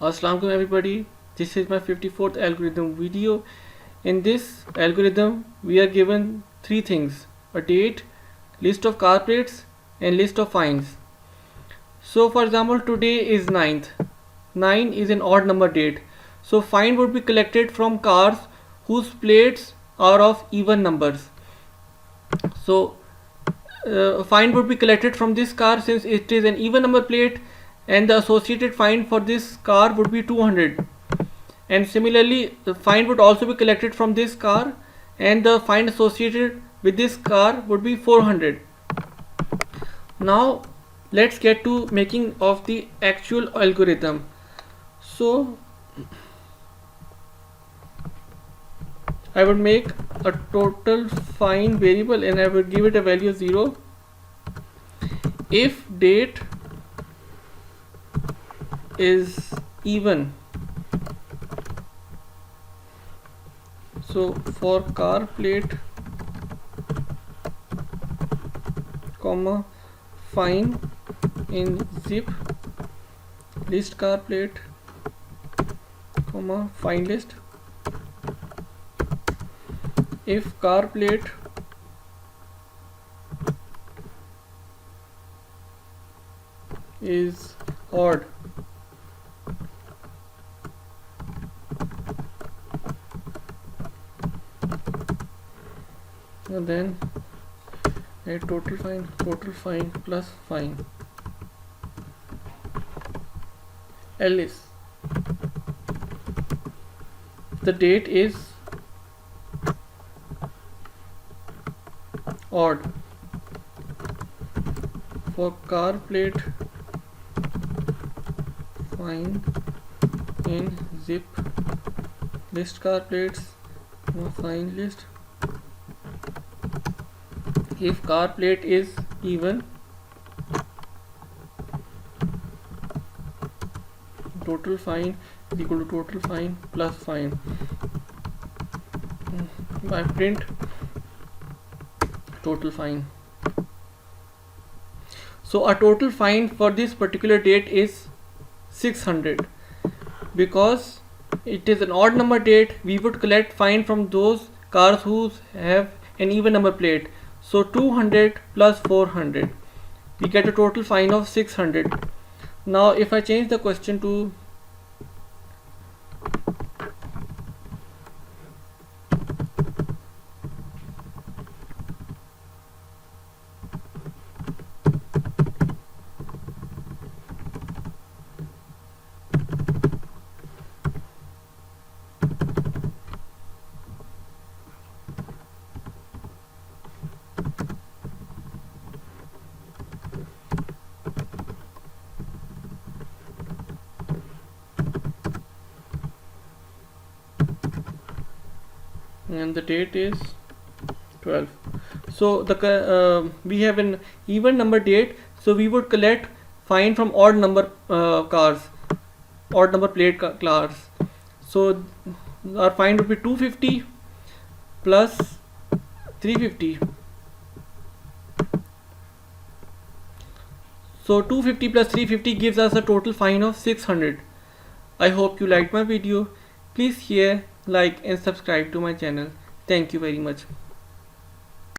Assalamu alaikum everybody. This is my 54th algorithm video. In this algorithm we are given three things: a date, list of car plates and list of fines. So for example, today is 9th. 9 is an odd number date. So fine would be collected from cars whose plates are of even numbers. So fine would be collected from this car since it is an even number plate, and the associated fine for this car would be 200. And similarly, the fine would also be collected from this car, and the fine associated with this car would be 400. Now let's get to making of the actual algorithm. So I would make a total fine variable and I would give it a value of 0 if date is even. So for car plate comma fine in zip list car plate comma fine list. If car plate is odd, and then a total fine plus fine. Else the date is odd. For car plate fine in zip list car plates fine list. If car plate is even, total fine is equal to total fine plus fine. I print total fine. So a total fine for this particular date is 600. Because it is an odd number date, we would collect fine from those cars who have an even number plate. So 200 plus 400, we get a total fine of 600. Now if I change the question to and the date is 12. So the we have an even number date, so we would collect fine from odd number cars, odd number plate cars. So our fine would be 250 plus 350. So 250 plus 350 gives us a total fine of 600. I hope you liked my video. Please share, like and subscribe to my channel. Thank you very much.